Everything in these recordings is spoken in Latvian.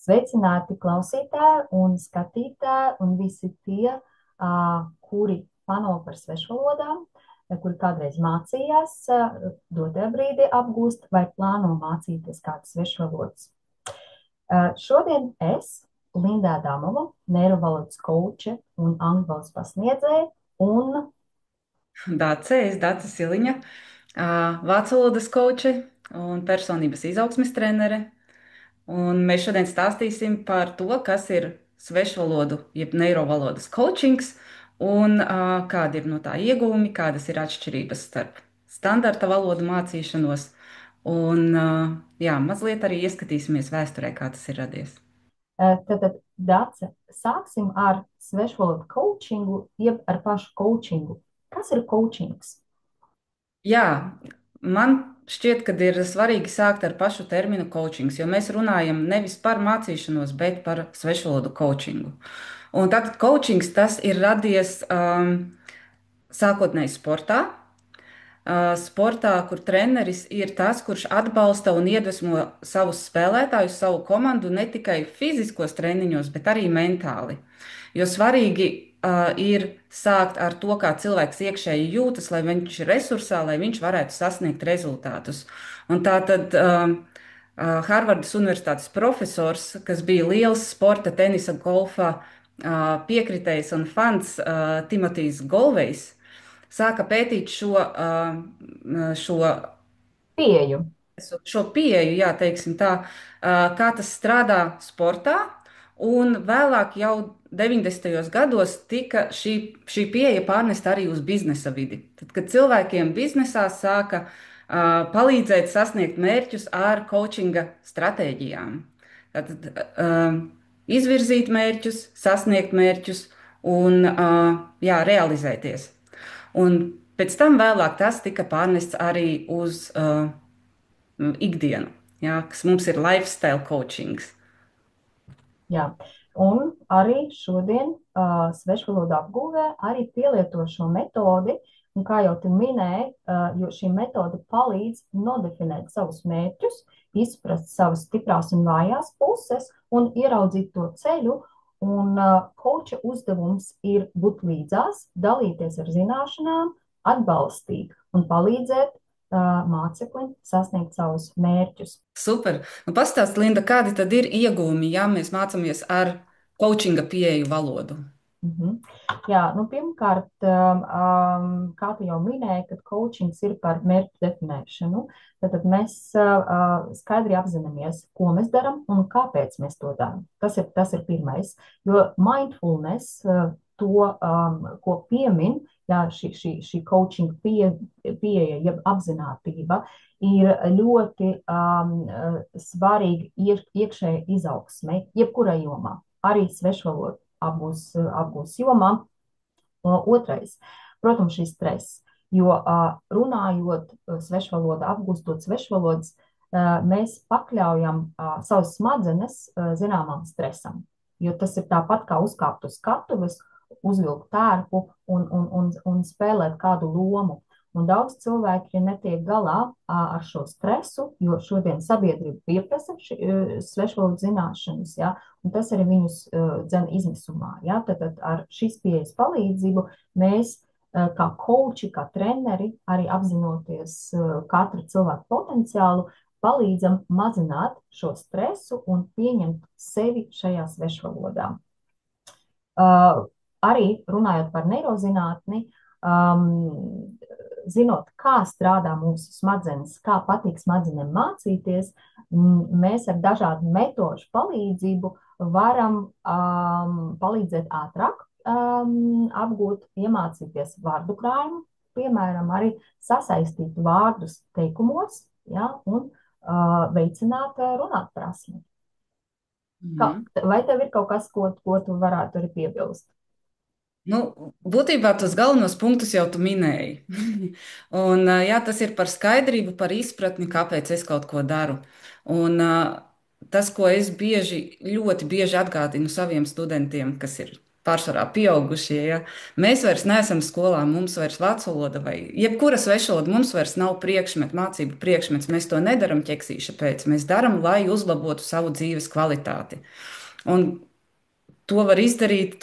Sveicināti klausītāji un skatītāji un visi tie, kuri pano par svešvalodām, kuri kādreiz mācījās, dotajā brīdī apgūst vai plāno mācīties kādas svešvalodas. Šodien es, Linda Damova, neirovalodas kouče un angļu valodas pasniedzēja, un Dace Siliņa, vācu valodas koče un personības izaugsmes trenere. Un mēs šodien stāstīsim par to, kas ir svešvalodu, jeb neirovalodas coachings un kādi ir no tā iegūmi, kādas ir atšķirības starp standarta valodu mācīšanos. Un, jā, mazliet arī ieskatīsimies vēsturē, kā tas ir radies. tad, Dace, sāksim ar svešvalodu coachingu, jeb ar pašu coachingu. Kas ir coachings? Jā, man šķiet, ka ir svarīgi sākt ar pašu terminu coachings, jo mēs runājam nevis par mācīšanos, bet par svešvalodu coachingu. Un tātad coachings tas ir radies sākotnēji sportā. Sportā, kur treneris ir tas, kurš atbalsta un iedvesmo savus spēlētājus, savu komandu ne tikai fiziskos treniņos, bet arī mentāli. Jo svarīgi ir sākt ar to, kā cilvēks iekšēji jūtas, lai viņš ir resursā, lai viņš varētu sasniegt rezultātus. Un tā tad Harvardas Universitātes profesors, kas bija liels sporta, tenisa, golfa piekritējs un fans Timotijs Golvejs, sāka pētīt šo Pieju. šo pieeju, jā, teiksim tā, kā tas strādā sportā. Un vēlāk, jau 90. gados, tika šī pieeja pārnesta arī uz biznesa vidi. Tad, kad cilvēkiem biznesā sāka palīdzēt sasniegt mērķus ar coachinga stratēģijām. Tad, izvirzīt mērķus, sasniegt mērķus un jā, realizēties. Un pēc tam vēlāk tas tika pārnests arī uz ikdienu, jā, kas mums ir lifestyle coachings. Jā. Un arī šodien svešvalodu apgūvē arī pielieto šo metodi, un kā jau tu minēji, jo šī metode palīdz nodefinēt savus mērķus, izprast savas stiprās un vājās puses un ieraudzīt to ceļu. Un koča uzdevums ir būt līdzās, dalīties ar zināšanām, atbalstīt un palīdzēt māceklim sasniegt savus mērķus. Super. Nu, pastāst, Linda, kādi tad ir iegūmi, ja mēs mācāmies ar coachinga pieeju valodu? Mhm. Jā, nu, pirmkārt, kā tu jau minēji, kad coachings ir par mērķu definēšanu, tad mēs skaidri apzināmies, ko mēs darām un kāpēc mēs to darām. Tas ir pirmais, jo mindfulness, to, ko piemin, jā, šī coaching pieeja, jeb apzinātība, ir ļoti svarīga iekšēja izaugsme, jebkurā jomā, arī svešvalodā apgūs jomā. Otrais, protams, šis stress, jo runājot svešvalodu, apgūstot svešvalodas, mēs pakļaujam savas smadzenes zināmām stresam, jo tas ir tāpat kā uzkāpt uz skatuves, uzvilkt tērpu un spēlēt kādu lomu. Un daudz cilvēki netiek galā ar šo stresu, jo šodien sabiedrība pieprasa svešvalodu zināšanas, ja, un tas arī viņus dzen izmisumā. Ja. Tad ar šīs pieejas palīdzību mēs kā koči, kā treneri, arī apzinoties katra cilvēka potenciālu, palīdzam mazināt šo stresu un pieņemt sevi šajā svešvalodā. Arī runājot par neirozinātni, zinot, kā strādā mūsu smadzenes, kā patīk smadzenēm mācīties, mēs ar dažādu metožu palīdzību varam palīdzēt ātrāk apgūt, iemācīties vārdu krājumu, piemēram, arī sasaistīt vārdus teikumos, ja, un veicināt runāt prasmi. Vai tev ir kaut kas, ko tu varētu arī piebilst? Nu, būtībā tos galvenos punktus jau tu minēji. Un, jā, tas ir par skaidrību, par izpratni, kāpēc es kaut ko daru. Un, tas, ko es ļoti bieži atgādinu saviem studentiem, kas ir pārsvarā pieaugušie, ja mēs vairs neesam skolā, mums vairs vācu valoda vai jebkura svešvaloda, mums vairs nav priekšmet, mācību priekšmets. Mēs to nedaram ķeksīša pēc, mēs darām, lai uzlabotu savu dzīves kvalitāti. Un to var izdarīt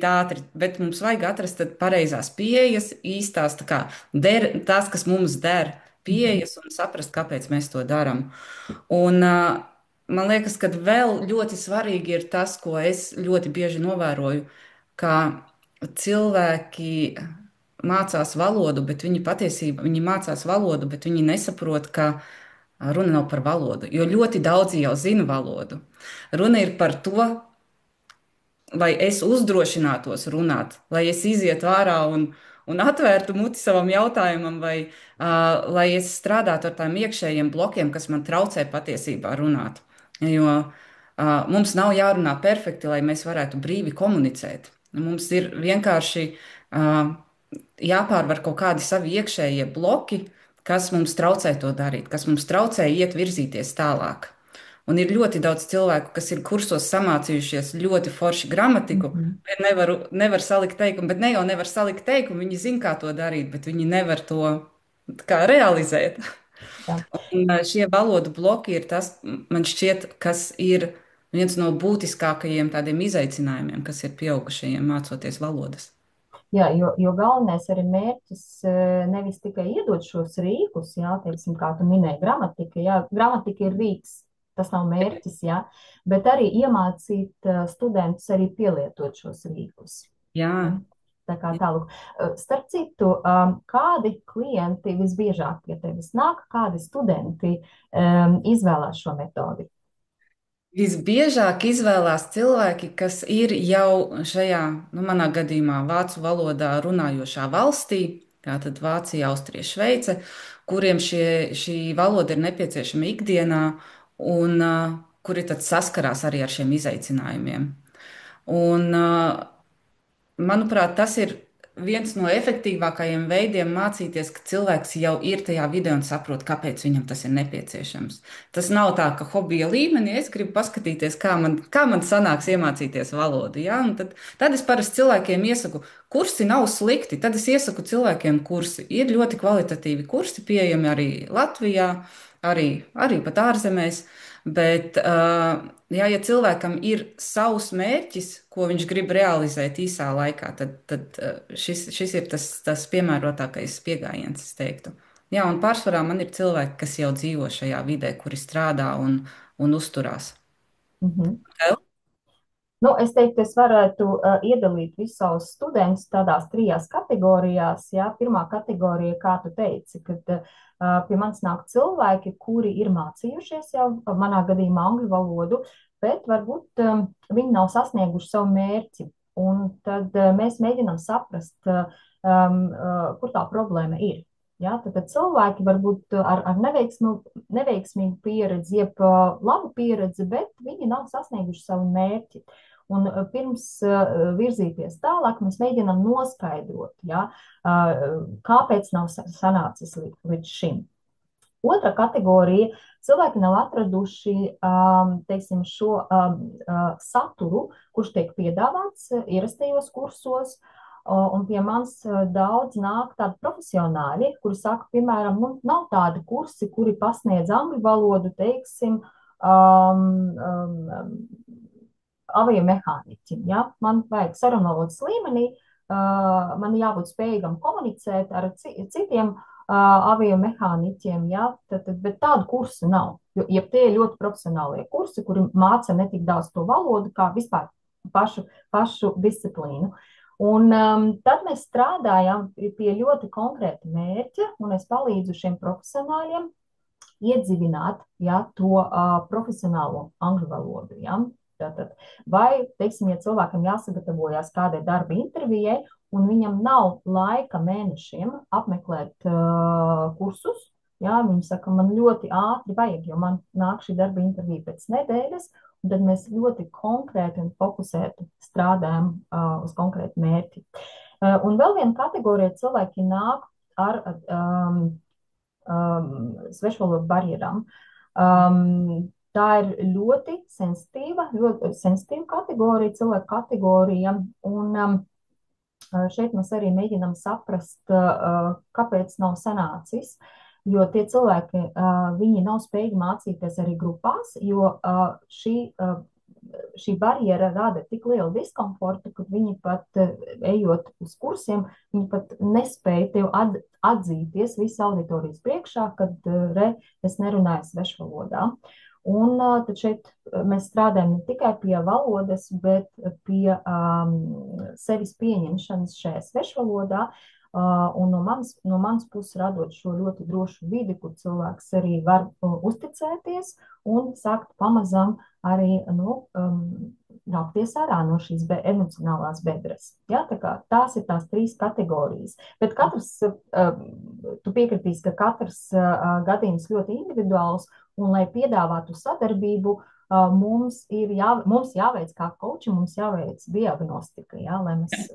ātri, bet mums vajag atrast pareizās pieejas, īstās, tā kā tās, kas mums der, Mhm. pieejas un saprast, kāpēc mēs to darām. Un, man liekas, ka vēl ļoti svarīgi ir tas, ko es ļoti bieži novēroju, ka cilvēki mācās valodu, bet viņi patiesībā viņi mācās valodu, bet viņi nesaprot, ka runa nav par valodu, jo ļoti daudzi jau zina valodu. Runa ir par to, lai es uzdrošinātos runāt, lai es izietu ārā un atvērtu muti savam jautājumam, vai lai es strādātu ar tādiem iekšējiem blokiem, kas man traucē patiesībā runāt. Jo mums nav jārunā perfekti, lai mēs varētu brīvi komunicēt. Mums ir vienkārši jāpārvar kaut kādi savi iekšējie bloki, kas mums traucē to darīt, kas mums traucē iet virzīties tālāk. Un ir ļoti daudz cilvēku, kas ir kursos samācījušies ļoti forši gramatiku, Mhm. bet nevar salikt teikumu. Bet ne jau nevar salikt teikumu, viņi zina, kā to darīt, bet viņi nevar to kā realizēt. Jā. Un šie valodu bloki ir tas, man šķiet, kas ir viens no būtiskākajiem tādiem izaicinājumiem, kas ir pieaugušajiem mācoties valodas. Jā, jo galvenais arī mērķis nevis tikai iedot šos rīkus, jā, teiksim, kā tu minēji, gramatika, jā, gramatika ir rīks, tas nav mērķis, jā, bet arī iemācīt studentus arī pielietot šos rīkus. Jā, Ja? Tā kā tālāk. Starp citu, kādi klienti visbiežāk pie tevis nāk, kādi studenti izvēlās šo metodi? visbiežāk izvēlās cilvēki, kas ir jau šajā, nu, manā gadījumā, vācu valodā runājošā valstī, tātad Vācija, Austrija, Šveice, kuriem šī valoda ir nepieciešama ikdienā un kuri tad saskarās arī ar šiem izaicinājumiem. Un, manuprāt, tas ir viens no efektīvākajiem veidiem mācīties, ka cilvēks jau ir tajā vidē un saprot, kāpēc viņam tas ir nepieciešams. Tas nav tā, ka hobija līmenī es gribu paskatīties, kā man sanāks iemācīties valodu. Ja? Un tad es parasti cilvēkiem iesaku, kursi nav slikti. Tad es iesaku cilvēkiem kursi. Ir ļoti kvalitatīvi kursi, pieejami arī Latvijā, arī pat ārzemēs. Bet, ja cilvēkam ir savs mērķis, ko viņš grib realizēt īsā laikā, tad šis ir tas piemērotākais pieejams, es teiktu. Jā, un pārsvarā man ir cilvēki, kas jau dzīvo šajā vidē, kuri strādā un uzturās. Mhm. Tev? Nu, es teiktu, es varētu iedalīt visus savus studentus tādās trijās kategorijās. Jā. Pirmā kategorija, kā tu teici, kad pie manis nāk cilvēki, kuri ir mācījušies jau, manā gadījumā, angļu valodu, bet varbūt viņi nav sasnieguši savu mērķi. Un tad mēs mēģinām saprast, kur tā problēma ir. Ja, tad cilvēki varbūt ar neveiksmīgu pieredzi, jeb labu pieredzi, bet viņi nav sasnieguši savu mērķi. Un pirms virzīties tālāk, mēs mēģinām noskaidrot, ja, kāpēc nav sanācis līdz šim. Otra kategorija - cilvēki nav atraduši teiksim, šo saturu, kurš tiek piedāvāts ierastajos kursos. Un pie manis daudz nāk tādi profesionāļi, kuri saka, piemēram, nu, nav tādi kursi, kuri pasniedz angļu valodu, teiksim, aviomehāniķim. Ja? Man vajag sarunvalodas līmenī, man jābūt spējīgam komunicēt ar citiem aviomehāniķiem, ja? Bet tādu kursu nav. Ja tie ir ļoti profesionālie kursi, kuri māca ne tik daudz to valodu, kā vispār pašu disciplīnu. Un tad mēs strādājam pie ļoti konkrēta mērķa, un es palīdzu šiem profesionāļiem iedziļināt ja, to profesionālo angļu valodu. Ja. Tātad, vai, teiksim, ja cilvēkam jāsagatavojas kādai darba intervijai, un viņam nav laika mēnešiem apmeklēt kursus, ja, viņi saka, man ļoti ātri vajag, jo man nāk šī darba intervija pēc nedēļas, un tad mēs ļoti konkrēti un fokusēti strādājam uz konkrētu mērķi. Un vēl viena kategorija cilvēki nāk ar svešvalodu barjerām. Tā ir ļoti sensitīva kategorija, cilvēku kategorija, un šeit mēs arī mēģinām saprast, kāpēc nav sanācis. Jo tie cilvēki, viņi nav spējīgi mācīties arī grupās, jo šī barjera rada tik lielu diskomfortu, ka viņi pat, ejot uz kursiem, viņi pat nespēja tev atzīties visu auditorijas priekšā, kad es nerunāju svešvalodā. Un tad šeit mēs strādājam ne tikai pie valodas, bet pie sevis pieņemšanas šajā svešvalodā. Un no manas puses radot šo ļoti drošu vidi, kur cilvēks arī var uzticēties un sākt pamazām arī rāpties ārā no šīs emocionālās bedres. Ja? Tās ir tās trīs kategorijas. Bet tu piekritīsi, ka katrs gadījums ļoti individuāls, un lai piedāvātu sadarbību, mums jāveic kā koči, mums jāveic diagnostika, ja, lai mēs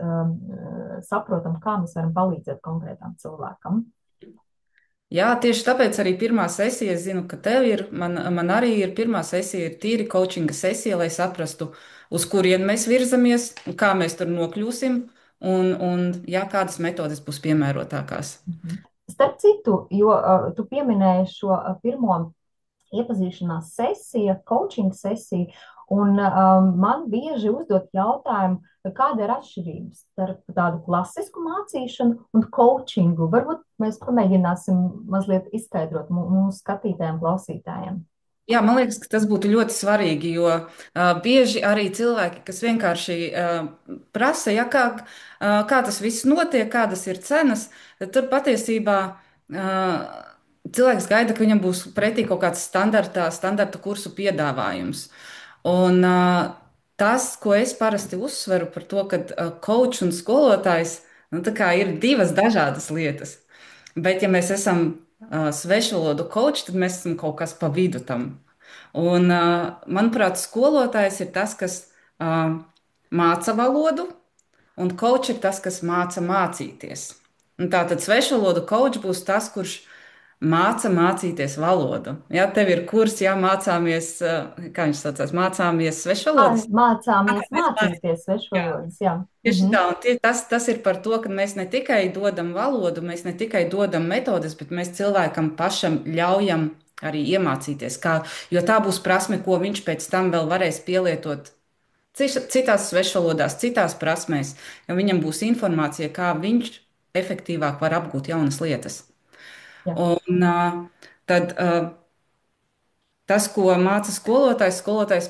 saprotam, kā mēs varam palīdzēt konkrētam cilvēkam. Jā, tieši tāpēc arī pirmā sesija, es zinu, ka tev ir, man arī ir pirmā sesija, ir tīri coachinga sesija, lai saprastu, uz kurien mēs virzamies, kā mēs tur nokļūsim, un jā, kādas metodes būs piemērotākās. Starp citu, jo tu pieminēji šo pirmo iepazīšanās sesiju, coaching sesiju, un man bieži uzdot jautājumu, kāda ir atšķirība starp tādu klasisku mācīšanu un coachingu. Varbūt mēs pamēģināsim mazliet izskaidrot mūsu skatītājiem, klausītājiem. Jā, man liekas, ka tas būtu ļoti svarīgi, jo bieži arī cilvēki, kas vienkārši prasa, ja, kā tas viss notiek, kādas ir cenas, tad tur patiesībā cilvēks gaida, ka viņam būs pretī kaut kāds standarta kursu piedāvājums. Un tas, ko es parasti uzsveru par to, ka coach un skolotājs nu, tā kā ir divas dažādas lietas. Bet, ja mēs esam svešvalodu coach, tad mēs esam kaut kas pa vidu tam. Un, manuprāt, skolotājs ir tas, kas māca valodu, un coach ir tas, kas māca mācīties. Un tātad svešvalodu coach būs tas, kurš māca mācīties valodu. Jā, tev ir kurs, jā, mācāmies, kā viņš saucās, mācāmies svešvalodas. Mācāmies mācīties svešvalodas, jā. Tieši tā, un tas ir par to, ka mēs ne tikai dodam valodu, mēs ne tikai dodam metodes, bet mēs cilvēkam pašam ļaujam arī iemācīties, jo tā būs prasme, ko viņš pēc tam vēl varēs pielietot citās svešvalodās, citās prasmēs, jo viņam būs informācija, kā viņš efektīvāk var apgūt jaunas lietas. Jā. Un tad tas, ko māca skolotājs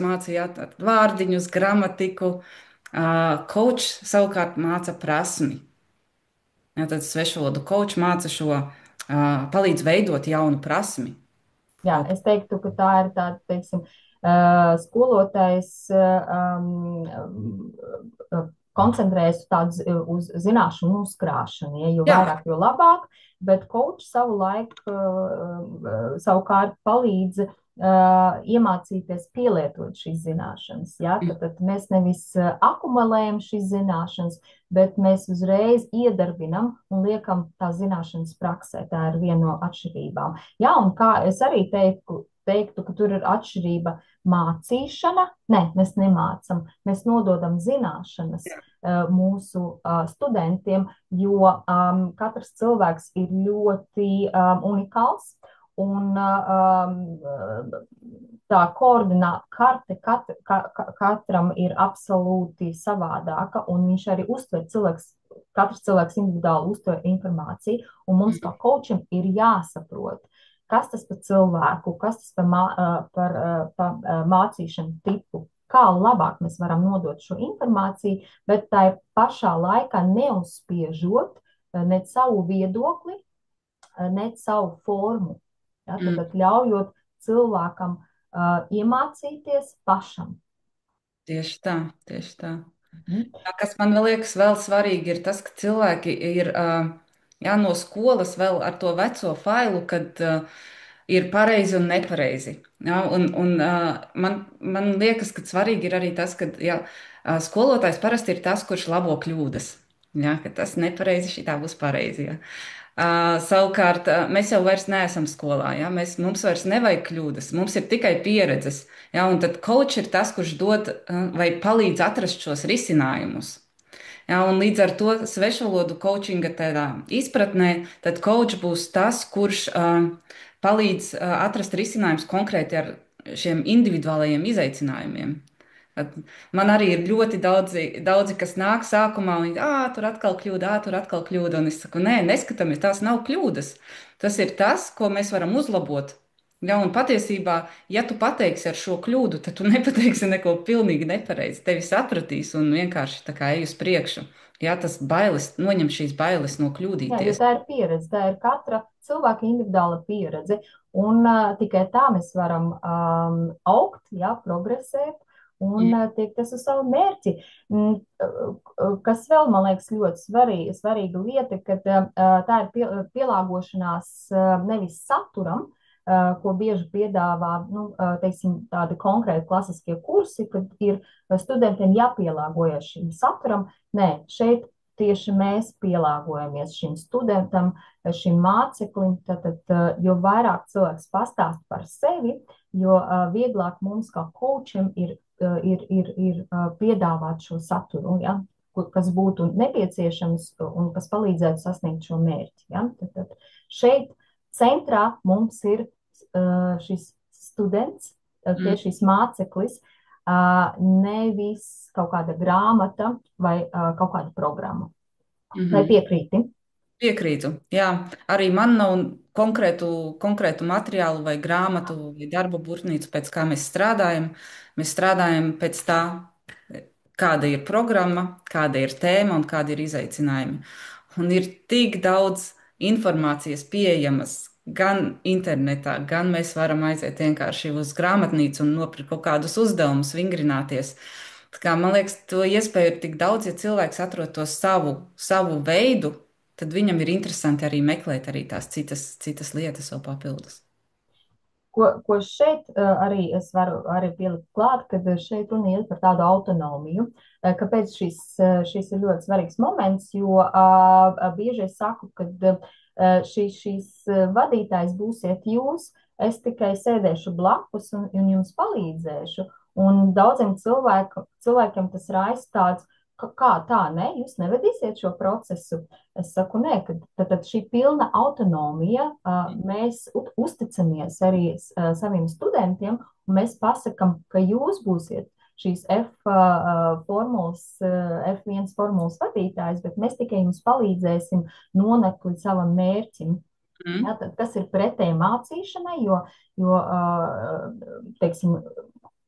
māca vārdiņus, gramatiku, coach savukārt māca prasmi. Jā, tad svešvalodu coach māca palīdz veidot jaunu prasmi. Jā, es teiktu, ka tā ir tāda, teiksim, skolotājs koncentrējas uz zināšanu uzkrāšanu, ja, jo vairāk, jo labāk, bet coach savukārt palīdz iemācīties pielietot šīs zināšanas. Ja? Tad mēs nevis akumulējam šīs zināšanas, bet mēs uzreiz iedarbinam un liekam tās zināšanas praksē. Tā ir viena no atšķirībām. Jā, un kā es arī teiktu, ka tur ir atšķirība mācīšana. Nē, mēs nemācam, mēs nododam zināšanas mūsu studentiem, jo katrs cilvēks ir ļoti unikāls. Un tā koordināta karte katram ir absolūti savādāka, un viņš arī katrs cilvēks individuāli uztver informāciju, un mums kā coacham ir jāsaprot, kas tas par cilvēku, kas tas par mācīšanu tipu, kā labāk mēs varam nodot šo informāciju, bet tā pašā laikā neuzspiežot ne savu viedokli, ne savu formu. Ja, tad ļaujot cilvēkam iemācīties pašam. Tieši tā, tieši tā. Kas man vēl liekas vēl svarīgi, ir tas, ka cilvēki ir no skolas vēl ar to veco failu, kad ir pareizi un nepareizi. Ja, un man liekas, ka svarīgi ir arī tas, ka skolotājs parasti ir tas, kurš labo kļūdas. Jā, ka tas nepareizi, šī tā būs pareizi. Jā. Savukārt, mēs jau vairs neesam skolā. Ja? Mums vairs nevajag kļūdas, mums ir tikai pieredzes. Ja? Un tad coach ir tas, kurš dod vai palīdz atrast šos risinājumus. Ja? Un līdz ar to svešvalodu coachinga tādā izpratnē, tad coach būs tas, kurš palīdz atrast risinājumus konkrēti ar šiem individuālajiem izaicinājumiem. At Man arī ir ļoti daudzi, kas nāk sākumā un tur atkal kļūda, tur atkal kļūda. Un es saku, nē, neskatāmies, tās nav kļūdas. Tas ir tas, ko mēs varam uzlabot. Ja, un patiesībā, ja tu pateiksi ar šo kļūdu, tad tu nepateiksi neko pilnīgi nepareizi. Tevi sapratīs un vienkārši tā kā ej uz priekšu. Ja, tas bailes, noņem šīs bailes no Jā, jo kļūdīties. tā ir pieredze, tā ir katra cilvēka individuāla pieredze. Un tikai tā mēs varam augt, jā, progresēt un Mm. tiekties uz savu mērķi. Kas vēl, man liekas, ļoti svarīga lieta, ka tā ir pielāgošanās nevis saturam, ko bieži piedāvā, nu, teiksim, tādi konkrēti klasiskie kursi, kad ir studentiem jāpielāgojas šim saturam. Nē, šeit tieši mēs pielāgojamies šim studentam, šim māceklim. Tad, jo vairāk cilvēks pastāst par sevi, jo vieglāk mums kā kočiem ir piedāvāt šo saturu, ja, kas būtu nepieciešams un kas palīdzētu sasniegt šo mērķi. Ja. Tad šeit centrā mums ir šis students, Mm. šis māceklis, nevis kaut kāda grāmata vai kaut kāda programma. Vai Mhm. piekrīti? Piekrītu. Jā, arī man nav konkrētu materiālu vai grāmatu vai darba burtnīcu, pēc kā mēs strādājam. Mēs strādājam pēc tā, kāda ir programma, kāda ir tēma un kādi ir izaicinājumi. Un ir tik daudz informācijas pieejamas gan internetā, gan mēs varam aiziet vienkārši uz grāmatnīcu un nopirkt kaut kādus uzdevumus, vingrināties. Tā kā, man liekas, to iespēju ir tik daudz, ja cilvēks atrod to savu veidu, tad viņam ir interesanti arī meklēt arī tās citas lietas vēl papildus. Ko šeit arī es varu arī pielikt klāt, kad šeit runa iet par tādu autonomiju. Kāpēc šis ir ļoti svarīgs moments, jo bieži es saku, ka šīs vadītājs būsiet jūs, es tikai sēdēšu blakus un jums palīdzēšu. Un daudziem cilvēkiem tas raisa tāds, kā tā, ne, jūs nevedīsiet šo procesu. Es saku, nē, ka tad šī pilna autonomija, mēs uzticamies arī saviem studentiem, un mēs pasakam, ka jūs būsiet šīs formulas, F1 formulas vadītājs, bet mēs tikai jums palīdzēsim nonākt līdz savam mērķim. Ja, Mm. tas ir pretēji mācīšanai, jo teiksim,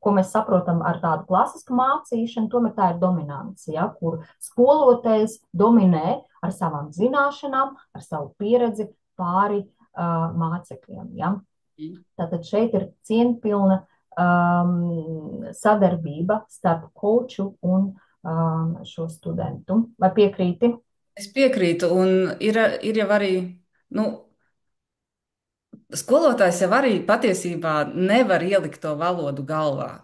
ko mēs saprotam ar tādu klasisku mācīšanu, tomēr tā ir dominance, ja, kur skolotājs dominē ar savām zināšanām, ar savu pieredzi pāri mācekļiem. Ja. Mm. Tātad šeit ir cieņpilna sadarbība starp koču un šo studentu. Vai piekrīti? Es piekrītu, un ir jau arī, nu, skolotājs jau arī patiesībā nevar ielikt to valodu galvā.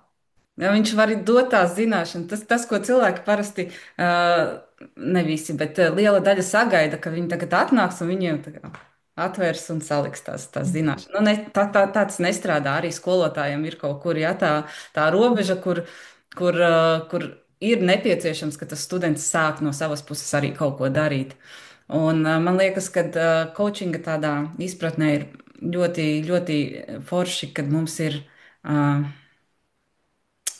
Ja, viņš var arī dot tās zināšanas. Tas, ko cilvēki parasti, ne visi, bet liela daļa sagaida, ka viņi tagad atnāks un viņiem tā kā atvērs un saliks tās Mhm. zināšanas. Nu, tāds nestrādā. Arī skolotājiem ir kaut kur jā, tā robeža, kur ir nepieciešams, ka tas students sāk no savas puses arī kaut ko darīt. Un, man liekas, ka coachinga tādā izpratnē ir ļoti, ļoti forši, kad mums ir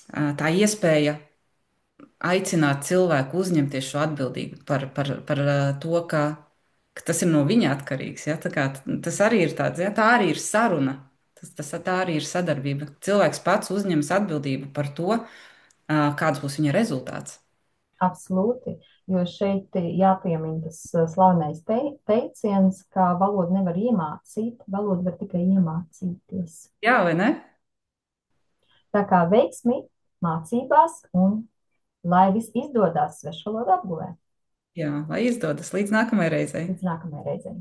tā iespēja aicināt cilvēku uzņemties šo atbildību par to, ka tas ir no viņa atkarīgs. Ja? Tas arī ir tāds, ja? Tā arī ir saruna. Tā arī ir sadarbība. Cilvēks pats uzņemas atbildību par to, kāds būs viņa rezultāts. Absolūti, jo šeit jāpiemina tas slavenais teiciens, ka valodu nevar iemācīt, valodu var tikai iemācīties. Jā, vai ne? Tā kā veiksmi mācībās un lai viss izdodas svešvalodu apguvē. Jā, lai izdodas līdz nākamajai reizei. Līdz nākamajai reizei.